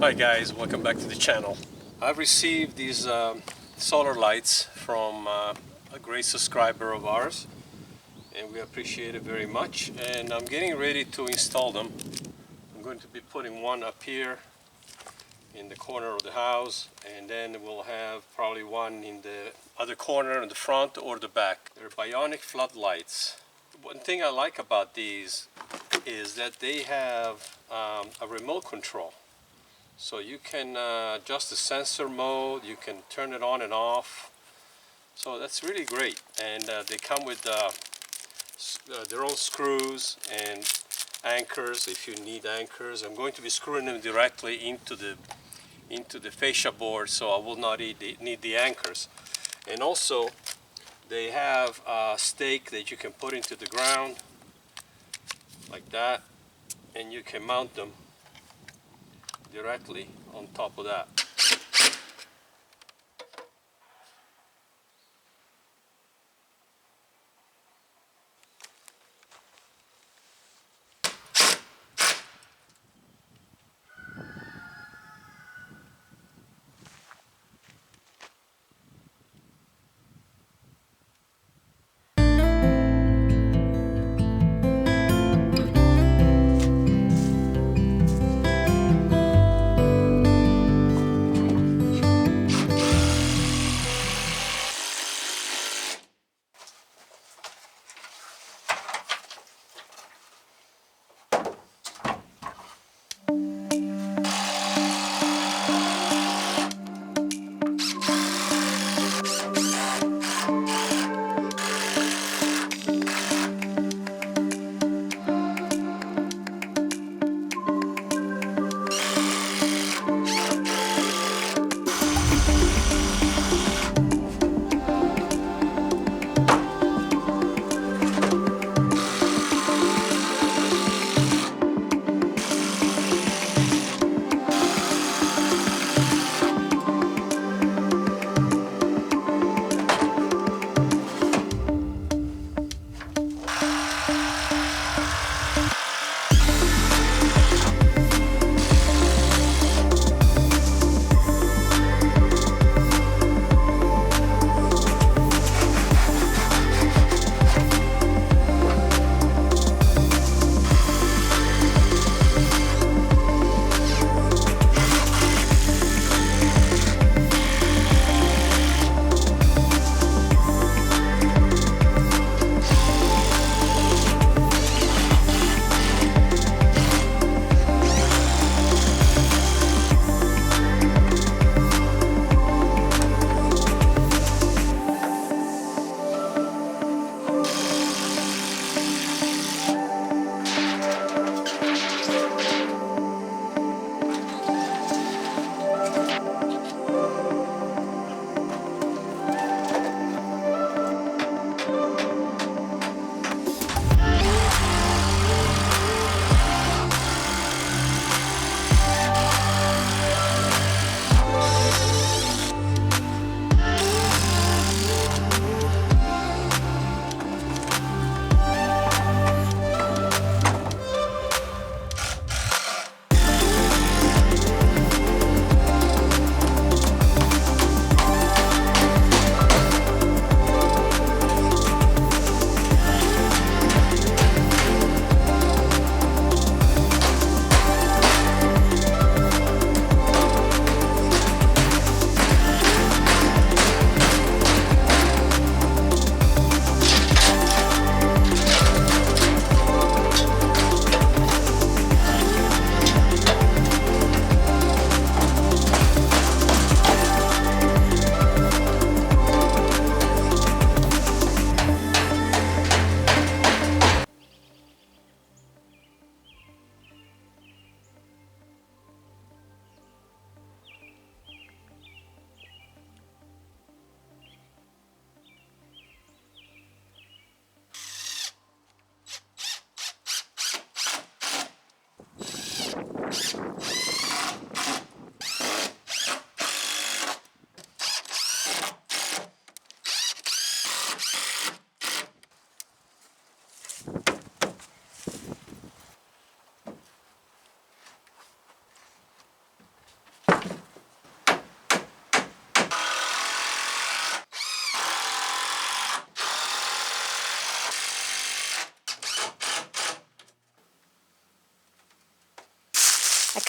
Hi guys, welcome back to the channel. I've received these solar lights from a great subscriber of ours, and we appreciate it very much. And I'm getting ready to install them. I'm going to be putting one up here in the corner of the house, and then we'll have probably one in the other corner in the front or the back. They're bionic floodlights. One thing I like about these is that they have a remote control. So you can adjust the sensor mode, you can turn it on and off. So that's really great. And they come with their own screws and anchors if you need anchors. I'm going to be screwing them directly into the fascia board, so I will not need the anchors. And also they have a stake that you can put into the ground like that, and you can mount them directly on top of that.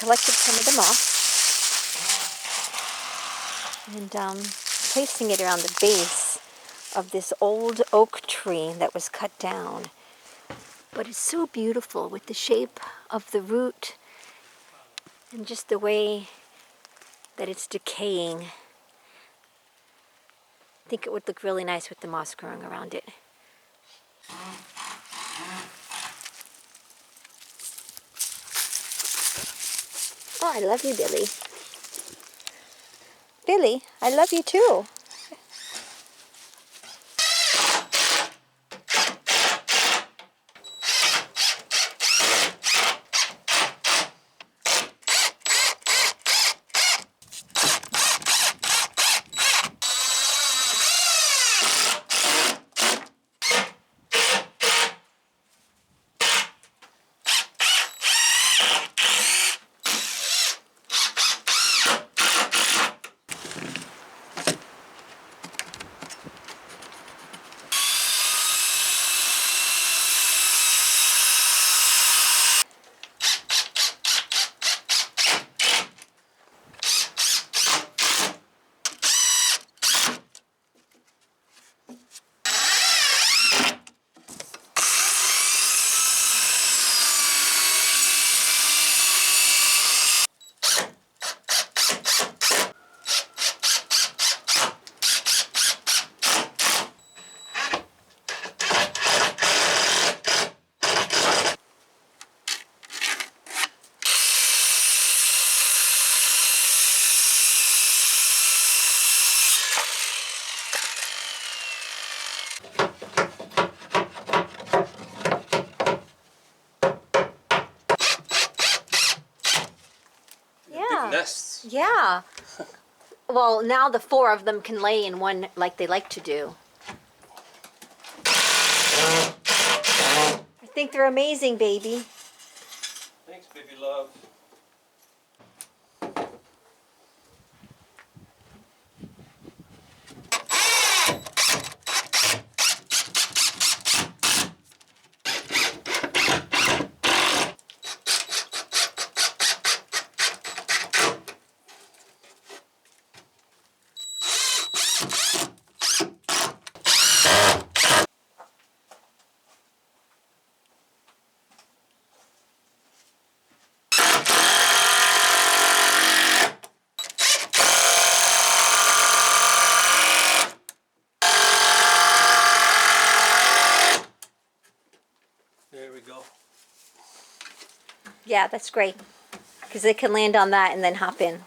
collected some of the moss and placing it around the base of this old oak tree that was cut down. But it's so beautiful with the shape of the root and just the way that it's decaying. I think it would look really nice with the moss growing around it. Oh, I love you, Billy. Billy, I love you too. Big nests. Yeah. Well, now the 4 of them can lay in one like they like to do. I think they're amazing, baby. Thanks, baby love. There we go. Yeah, that's great. Because they can land on that and then hop in.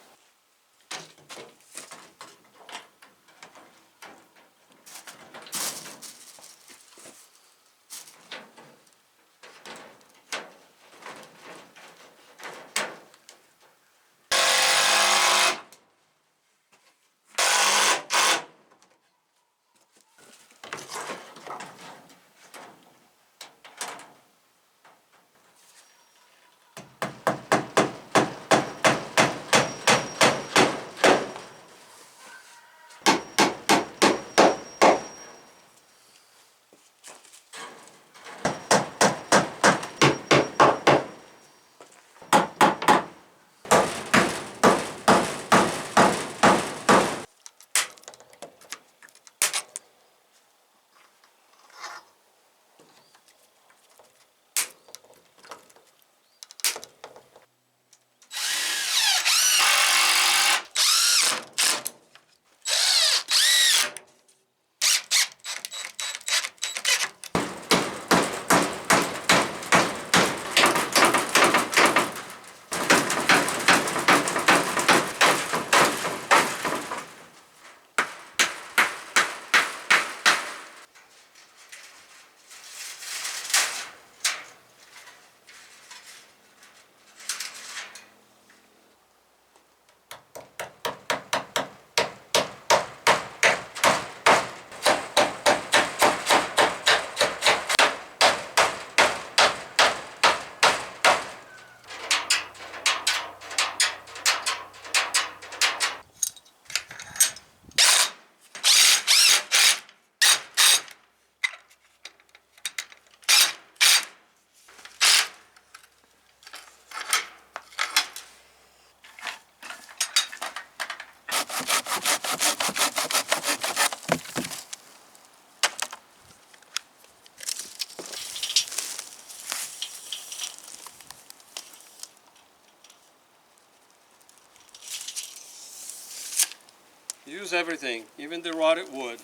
Use everything, even the rotted wood.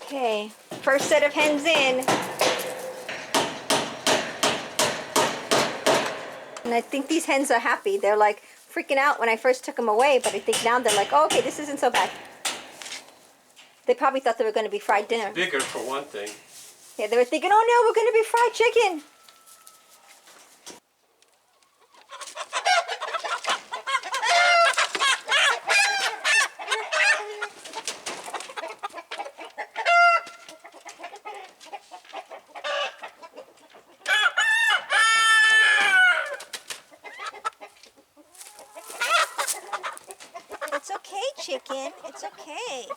Okay, first set of hens in. And I think these hens are happy. They're like freaking out when I first took them away, but I think now they're like, oh, okay, this isn't so bad. They probably thought they were going to be fried dinner. Bigger for one thing. Yeah, they were thinking, oh no, we're going to be fried chicken. It's okay, chicken. It's okay.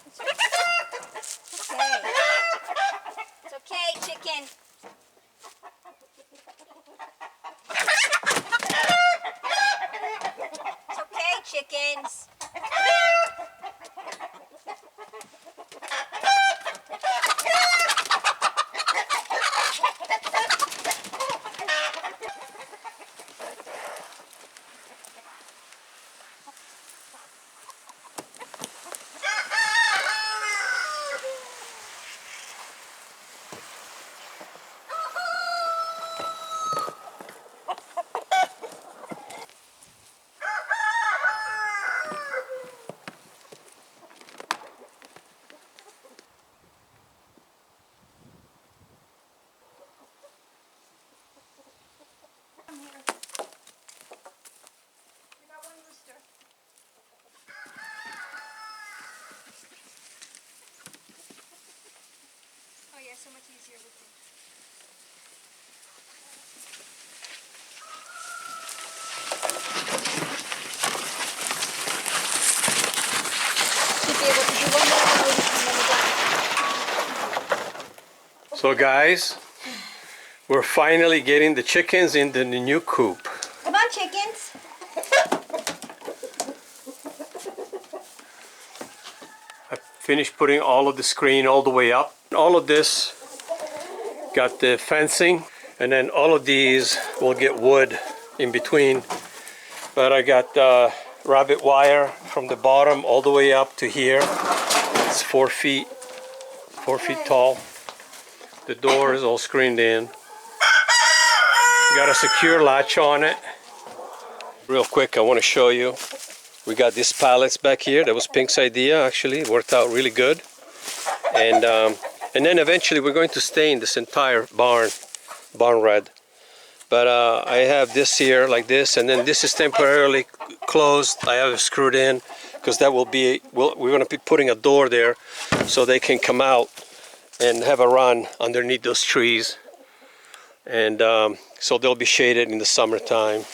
It's okay. It's okay, chicken. It's okay, chickens. Oh yeah, so much easier with it. Should be able to do one more and then we're done. So guys, we're finally getting the chickens in the new coop. Come on, chickens. I finished putting all of the screen all the way up. All of this got the fencing And then all of these will get wood in between. But I got rabbit wire from the bottom all the way up to here. It's 4 feet tall. The door is all screened in. Got a secure latch on it. Real quick, I want to show you. We got these pallets back here. That was Pink's idea, actually. It worked out really good. And then eventually we're going to stain this entire barn red. But I have this here like this, and then this is temporarily closed. I have it screwed in because that will be, we're going to be putting a door there so they can come out and have a run underneath those trees. And so they'll be shaded in the summertime.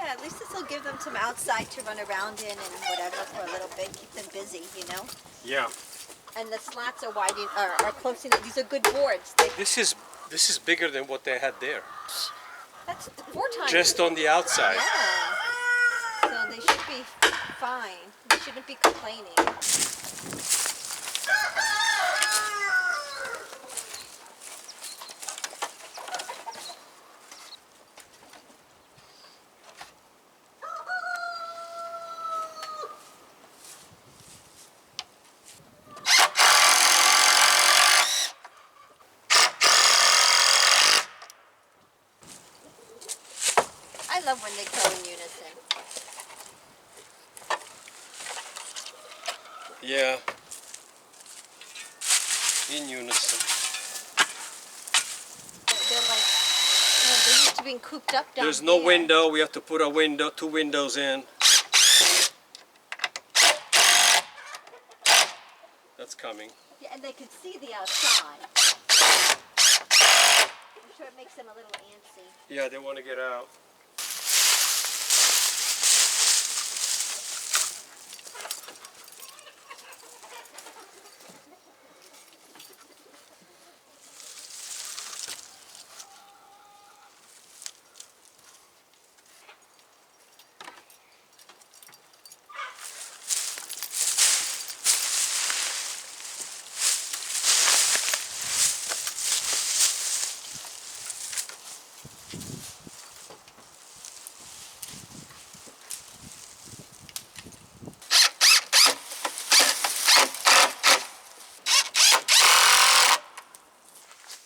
At least this will give them some outside to run around in and whatever for a little bit, keep them busy, you know? Yeah. And the slats are are closing. These are good boards. This is bigger than what they had there. That's 4 times. Just on the outside. Yeah. So they should be fine. They shouldn't be complaining. I love when they go in unison. Yeah. In unison. They're like, they're used to being cooped up down There's no here. window. We have to put a window, 2 windows in. That's coming. Yeah, and they can see the outside. I'm sure it makes them a little antsy. Yeah, they want to get out.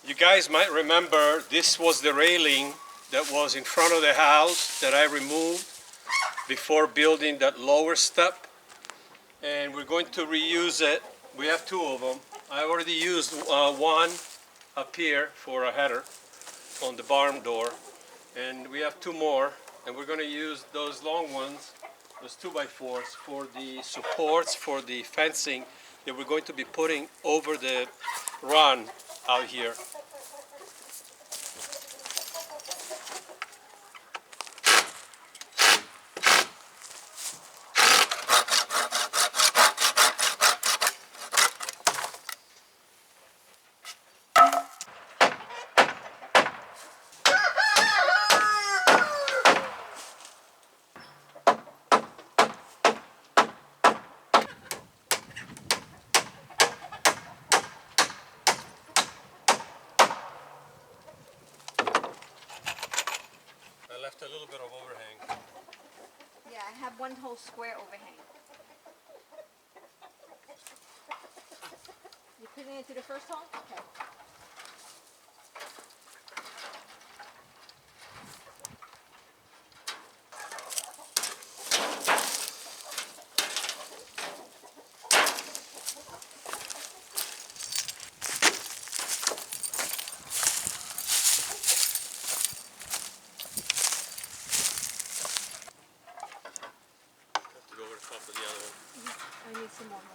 You guys might remember this was the railing that was in front of the house that I removed before building that lower step, and we're going to reuse it. We have 2 of them. I already used one up here for a header on the barn door, and we have 2 more, and we're going to use those long ones those 2x4s for the supports for the fencing that we're going to be putting over the run out here. I left a little bit of overhang. Yeah, I have one whole square overhang. You putting it through the first hole? Okay. Have to go over the top of the other one. I need some more holes.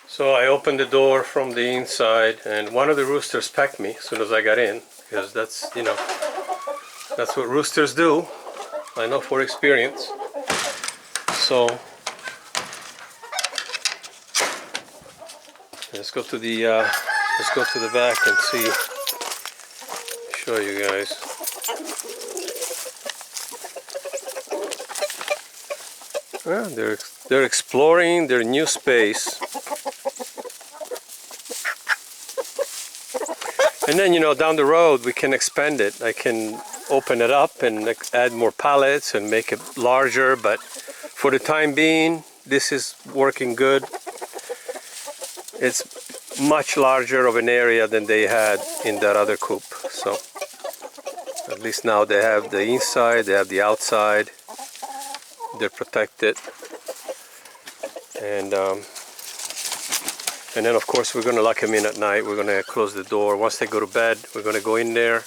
So I opened the door from the inside, and one of the roosters pecked me as soon as I got in, because that's, you know, that's what roosters do. I know for experience. So let's go to the back and see. Show you guys. Well, they're exploring their new space. And then, you know, down the road we can expand it. I can open it up and add more pallets and make it larger, but for the time being, this is working good. It's much larger of an area than they had in that other coop. So at least now they have the inside, they have the outside, they're protected. And then of course we're going to lock them in at night. We're going to close the door. Once they go to bed, we're going to go in there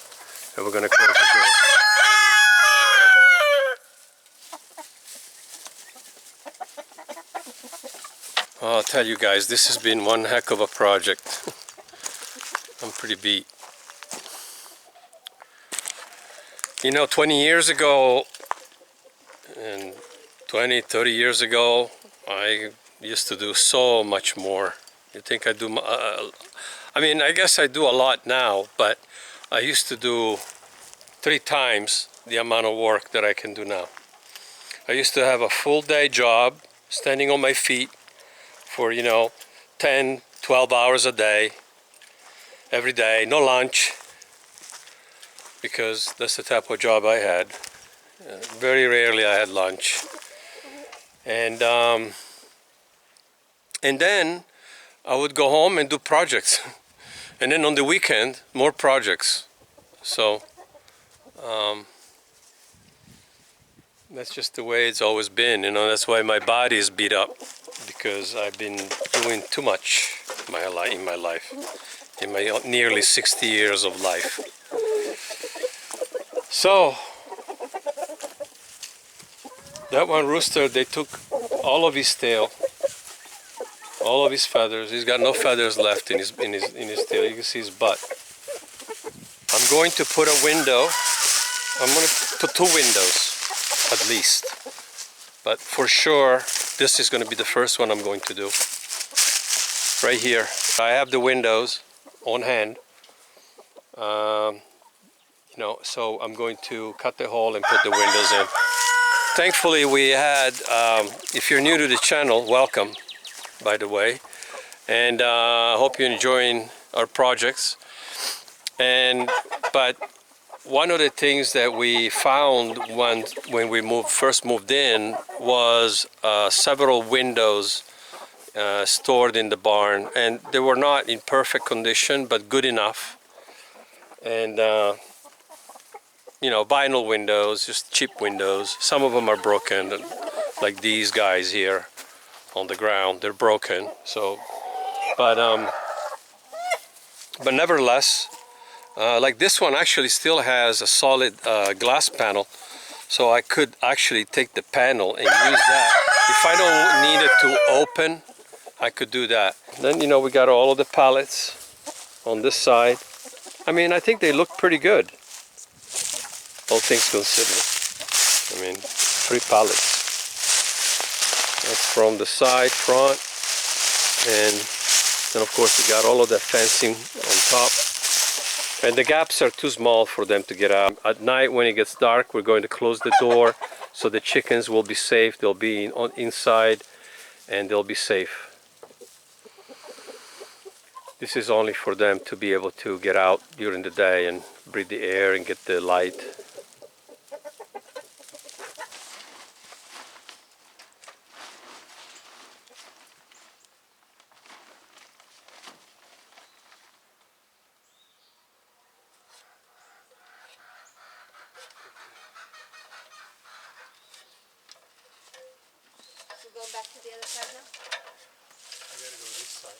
and we're going to close the door. I'll tell you guys, this has been one heck of a project. I'm pretty beat. You know, 20 years ago and 20, 30 years ago, I used to do so much more. You think I do, I mean, I guess I do a lot now, but I used to do 3 times the amount of work that I can do now. I used to have a full day job, standing on my feet for, you know, 10, 12 hours a day, every day, no lunch, because that's the type of job I had. Very rarely I had lunch. And then I would go home and do projects. And then on the weekend, more projects. So that's just the way it's always been. You know, that's why my body is beat up, because I've been doing too much in my life, in my nearly 60 years of life. So that one rooster, they took all of his tail, all of his feathers. He's got no feathers left in his tail. You can see his butt. I'm going to put a window. I'm going to put 2 windows at least. But for sure, this is going to be the first one I'm going to do. Right here. I have the windows on hand. You know, so I'm going to cut the hole and put the windows in. Thankfully, we had, if you're new to the channel, welcome, by the way. And I hope you're enjoying our projects. But one of the things that we found when we first moved in was several windows stored in the barn, and they were not in perfect condition, but good enough. And you know, vinyl windows, just cheap windows. Some of them are broken. like these guys here on the ground. They're broken. So, but nevertheless, like this one actually still has a solid glass panel, so I could actually take the panel and use that. If I don't need it to open, I could do that. Then, you know, we got all of the pallets on this side. I mean, I think they look pretty good, all things considered. I mean, 3 pallets. That's from the side, front, and then of course we got all of that fencing on top. And the gaps are too small for them to get out. At night when it gets dark, we're going to close the door so the chickens will be safe. They'll be inside and they'll be safe. This is only for them to be able to get out during the day and breathe the air and get the light. Going back to the other side now? I gotta go this side.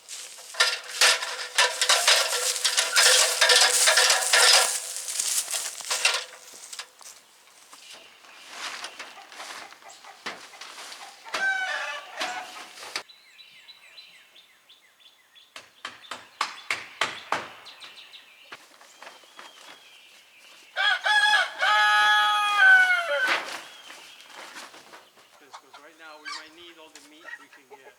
Because right now we might need all the meat we can get.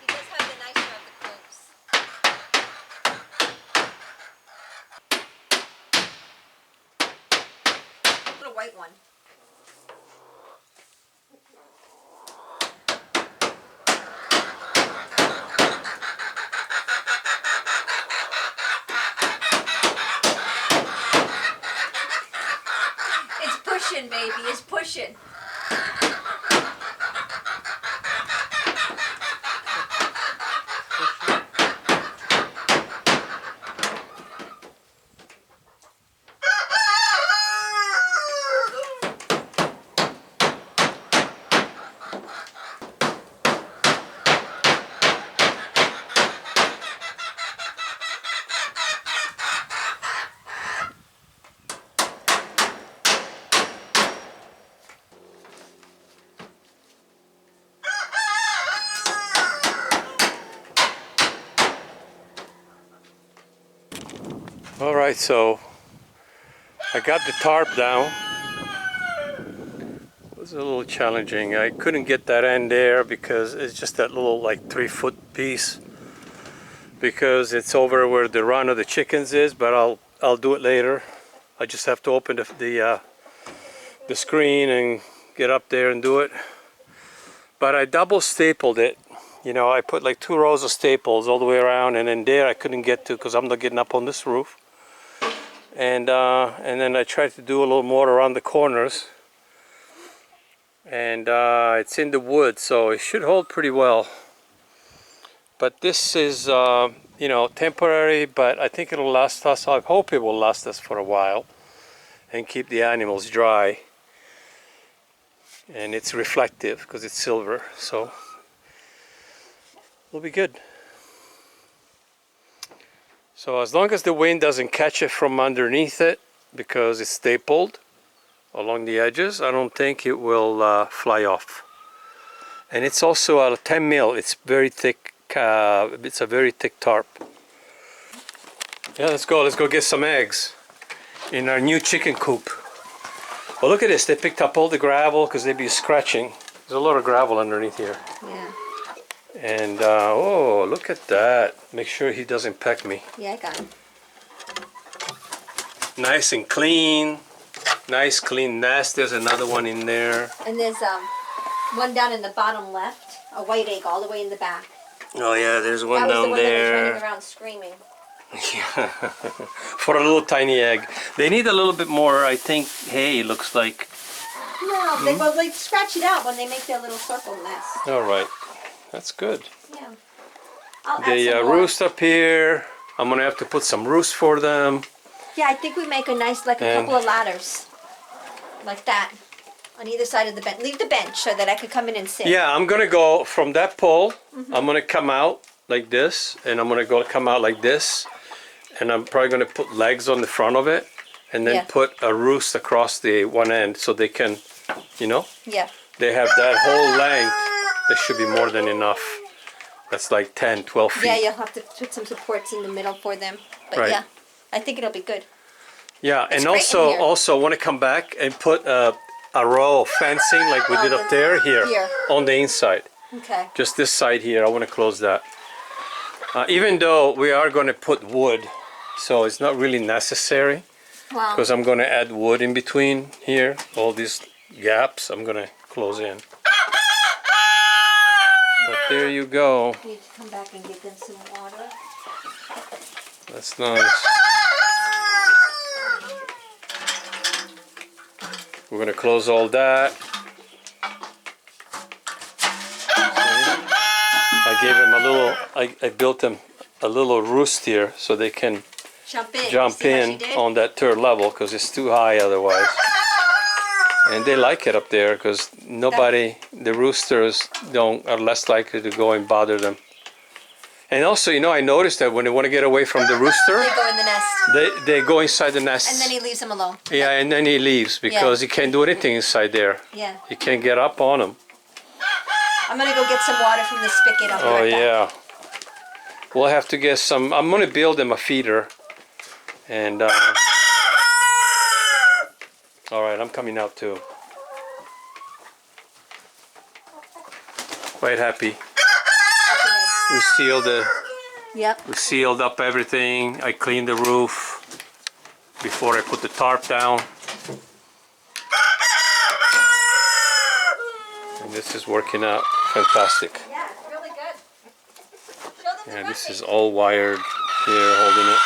He does have the nicer of the coops. Little white one. It's pushing, baby. It's pushing. All right, so I got the tarp down. It was a little challenging. I couldn't get that end there because it's just that little like 3-foot piece, because it's over where the run of the chickens is, but I'll do it later. I just have to open the screen and get up there and do it. But I double stapled it. You know, I put like 2 rows of staples all the way around, and then there I couldn't get to because I'm not getting up on this roof. And then I tried to do a little more around the corners. And it's in the wood, so it should hold pretty well. But this is, you know, temporary, but I think it'll last us. I hope it will last us for a while and keep the animals dry. And it's reflective because it's silver, so it'll be good. So as long as the wind doesn't catch it from underneath it, because it's stapled along the edges, I don't think it will fly off. And it's also a 10 mil. It's very thick. It's a very thick tarp. Yeah, let's go. Let's go get some eggs in our new chicken coop. Well, look at this. They picked up all the gravel because they'd be scratching. There's a lot of gravel underneath here. Yeah. And oh, look at that. Make sure he doesn't peck me. Yeah, I got him. Nice and clean. Nice clean nest. There's another one in there. And there's one down in the bottom left, a white egg all the way in the back. Oh yeah, there's one That was the down one that was there. running around screaming. Yeah. For a little tiny egg. They need a little bit more, I think, hay, looks like. No, they scratch it out when they make their little circle nest. All right. That's good. Yeah. I'll add They some more. roost up here. I'm gonna have to put some roost for them. Yeah, I think we make a nice, like a And- couple of ladders. Like that. On either side of the bench. Leave the bench so that I could come in and sit. Yeah, I'm gonna go from that pole. I'm gonna come out like this, and I'm gonna come out like this, and I'm probably gonna put legs on the front of it, and then Yeah. put a roost across the one end so they can, you know, Yeah. they have that whole length. There should be more than enough. That's like 10, 12 feet. Yeah, you'll have to put some supports in the middle for them. But Right. yeah, I think it'll be good. Yeah, It's and great in here. also want to come back and put a row of fencing like we did up there here on the inside. Okay. Just this side here, I want to close that. Even though we are going to put wood, so it's not really necessary, Wow. because I'm going to add wood in between here. All these gaps I'm going to close in. But there you go. Need to come back and give them some water. That's nice. We're going to close all that. I gave them a little, I built them a little roost here so they can Jump in. jump See how she in did? on that third level because it's too high otherwise. And they like it up there because the roosters are less likely to go and bother them. And also, you know, I noticed that when they want to get away from the rooster, They go in the nest. they go inside the nest. And then he leaves them alone. Yeah, and then he leaves because he can't do anything inside there. Yeah. You can't get up on him. I'm going to go get some water from the spigot. I'll be Oh right back. yeah. We'll have to get some. I'm gonna build them a feeder, and all right, I'm coming out too. Quite happy. We sealed up everything. I cleaned the roof before I put the tarp down. And this is working out fantastic. Yeah, it's really good. Show them the Yeah, this is recipe. all wired here, holding it.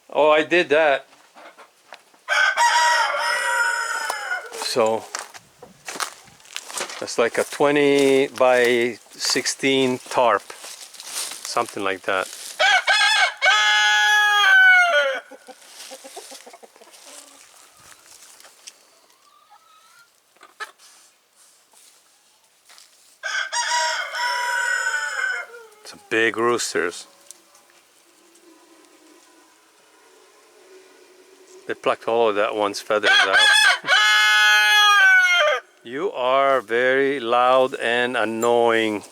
Oh, I did that. So that's like a 20 by 16 tarp, something like that. Some big roosters. They plucked all of that one's feathers out. You are very loud and annoying.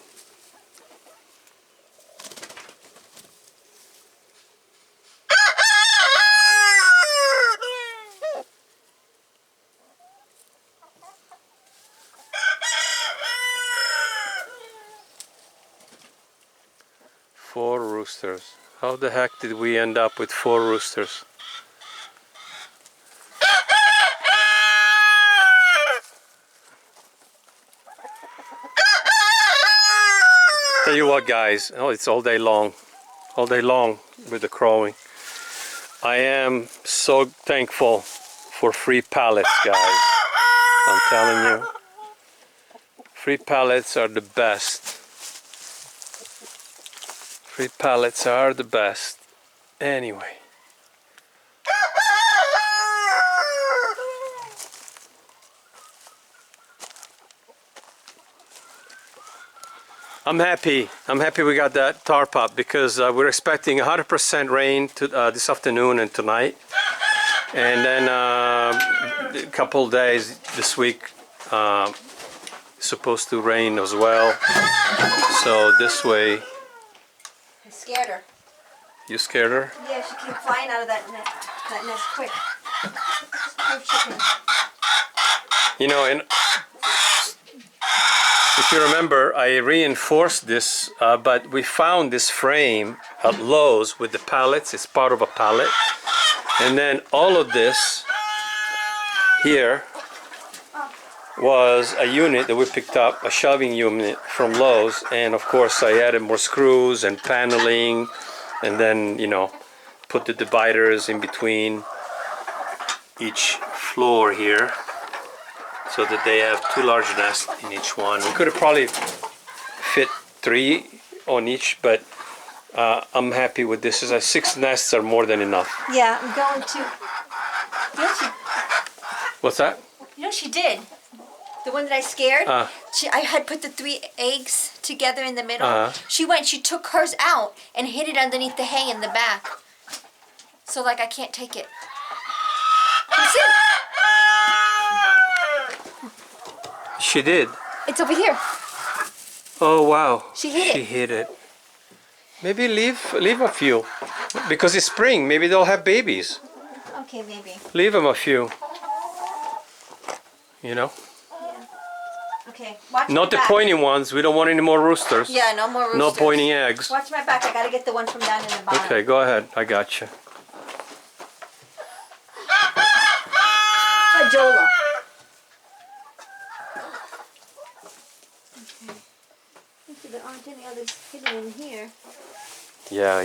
Four roosters. How the heck did we end up with 4 roosters? Tell you what, guys, it's all day long with the crowing. I am so thankful for free pallets, guys. I'm telling you, free pallets are the best. Free pallets are the best. Anyway. I'm happy we got that tarp up because we're expecting 100% rain this afternoon and tonight. And then a couple days this week supposed to rain as well. So this way. I scared her. You scared her? Yeah, she came flying out of that nest quick. Poor chicken. You know, and if you remember, I reinforced this, but we found this frame at Lowe's with the pallets. It's part of a pallet. And then all of this here was a unit that we picked up, a shelving unit from Lowe's, and of course I added more screws and paneling, and then, you know, put the dividers in between each floor here so that they have 2 large nests in each one. We could have probably fit 3 on each, but I'm happy with this. 6 nests are more than enough. Yeah, I'm going to. You know, What's that? she did. The one that I scared. Uh. I had put the 3 eggs together in the middle. She took hers out and hid it underneath the hay in the back. So like I can't take it. Listen. She did. It's over here. Oh wow. She hid it. hid it. Maybe leave a few, because it's spring. Maybe they'll have babies. Okay, maybe. Leave them a few. You know. Okay. Watch Not the my back. pointy ones. We don't want any more roosters. Yeah, no more roosters. No pointing eggs. Watch my back. I gotta get the one from down in the bottom. Okay, go ahead. I got you. Jola. Okay. There aren't any others hidden in here. Yeah,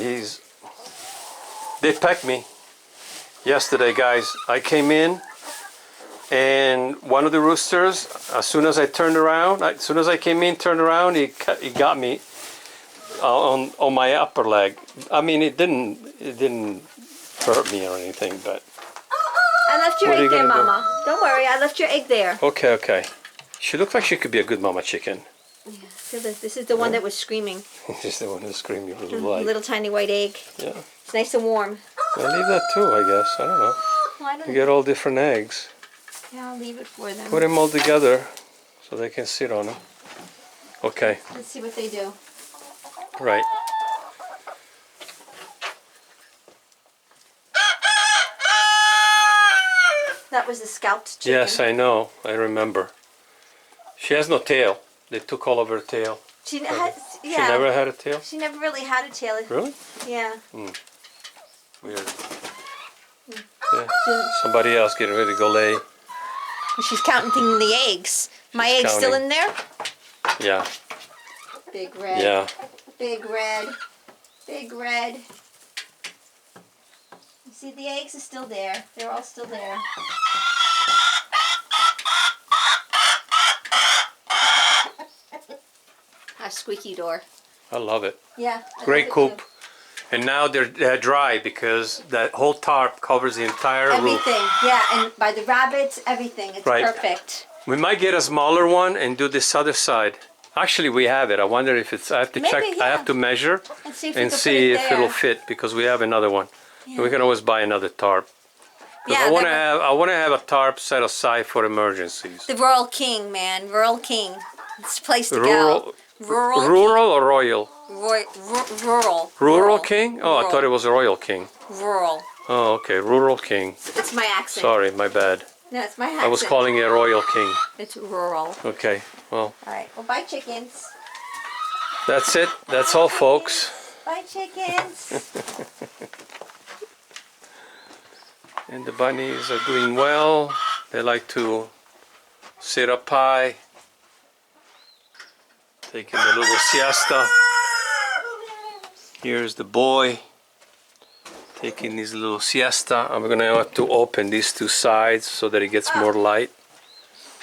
they pecked me yesterday, guys. I came in, and one of the roosters, as soon as I turned around, as soon as I came in, turned around, he got me on my upper leg. I mean, it didn't hurt me or anything, but. I left your What are egg you there, gonna do? Mama. Don't worry, I left your egg there. Okay. She looked like she could be a good mama chicken. Yeah. So this is the one that was screaming. Just the one who's screaming a little A like. little tiny white egg. Yeah. It's nice and warm. I'll leave that too, I guess. I don't know. Well, I don't You get all different eggs. Yeah, I'll leave it for them. Put them all together so they can sit on them. Okay. Let's see what they do. Right. That was the scalped chicken. Yes, I know. I remember. She has no tail. They took all of her tail. She had, She yeah. never had a tail? She never really had a tail. Really? Yeah. Weird. Yeah. Somebody else getting ready to go lay. She's counting the eggs. My She's egg's still counting. in there. Yeah. Big red. Yeah. Big red. Big red. You see, the eggs are still there. They're all still there. A squeaky door. I love it. Yeah. I Great love it coop. too. And now they're dry because that whole tarp covers the entire roof. Everything. Yeah, and by the rabbits, everything. It's Right. perfect. We might get a smaller one and do this other side. Actually, we have it. I wonder if it's. I have to Maybe, check. I yeah. have to measure And see if, and we can see put it if there. it'll fit because we have another one. Yeah. We can always buy another tarp. 'Cause Yeah, I want to that have. I want to have a tarp set aside for emergencies. The Rural King, man. Rural King. It's a place to Rural. go. Rural. Rural or royal? Rural. Rural king? Oh, I Rural. thought it was a royal king. Rural. Oh, okay. Rural king. It's my accent. Sorry, my bad. No, it's my accent. I was calling it royal king. It's rural. Okay. Well, All right. Well, bye, chickens. that's it. That's all, folks. Bye, chickens. And the bunnies are doing well. They like to sit up high, taking a little siesta. Here's the boy taking his little siesta. I'm gonna have to open these 2 sides so that it gets more light.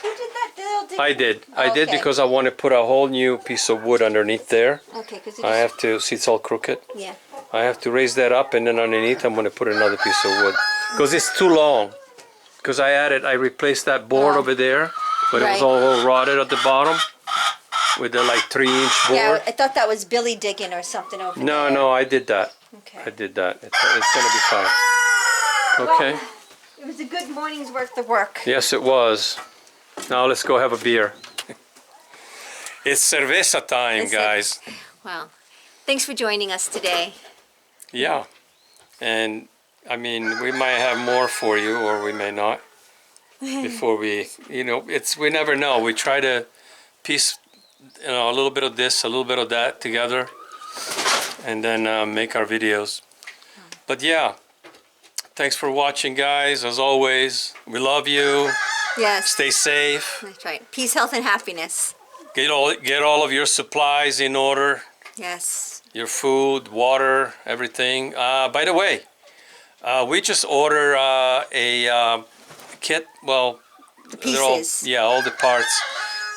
Who did that? I did. I did Okay. because I want to put a whole new piece of wood underneath there. Okay, because I have to, see it's all crooked. Yeah. I have to raise that up, and then underneath I'm going to put another piece of wood because it's too long. Because I replaced that board over there, but it was Right. all rotted at the bottom with the like 3-inch board. Yeah, I thought that was Billy digging or something over there. No, I did that. Okay. I did that. It's going to be fine. Okay. Well, it was a good morning's worth of work. Yes, it was. Now let's go have a beer. It's cerveza time, Is it? guys. Well, thanks for joining us today. Yeah. And I mean, we might have more for you, or we may not. Before we, we never know. We try to piece, a little bit of this, a little bit of that together, and then make our videos. But yeah, thanks for watching, guys. As always, we love you. Yes. Stay safe. That's right. Peace, health, and happiness. Get all of your supplies in order. Yes. Your food, water, everything. By the way, we just ordered a kit. Well, The they're all, pieces. yeah, all the parts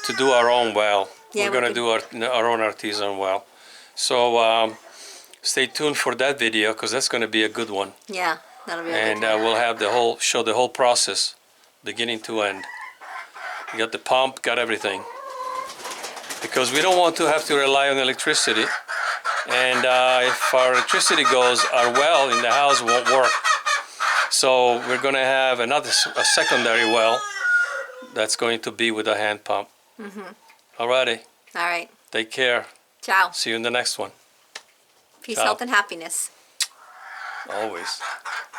to do our own well. Yeah, We're gonna do our own artisan well. So stay tuned for that video because that's gonna be a good one. Yeah, that'll be a And good one. we'll have show the whole process, beginning to end. You got the pump, got everything. Because we don't want to have to rely on electricity. And if our electricity goes, our well in the house won't work. So we're going to have a secondary well that's going to be with a hand pump. Alrighty, All right. take care. Ciao. See you in the next one. Peace, Ciao. health, and happiness. Always.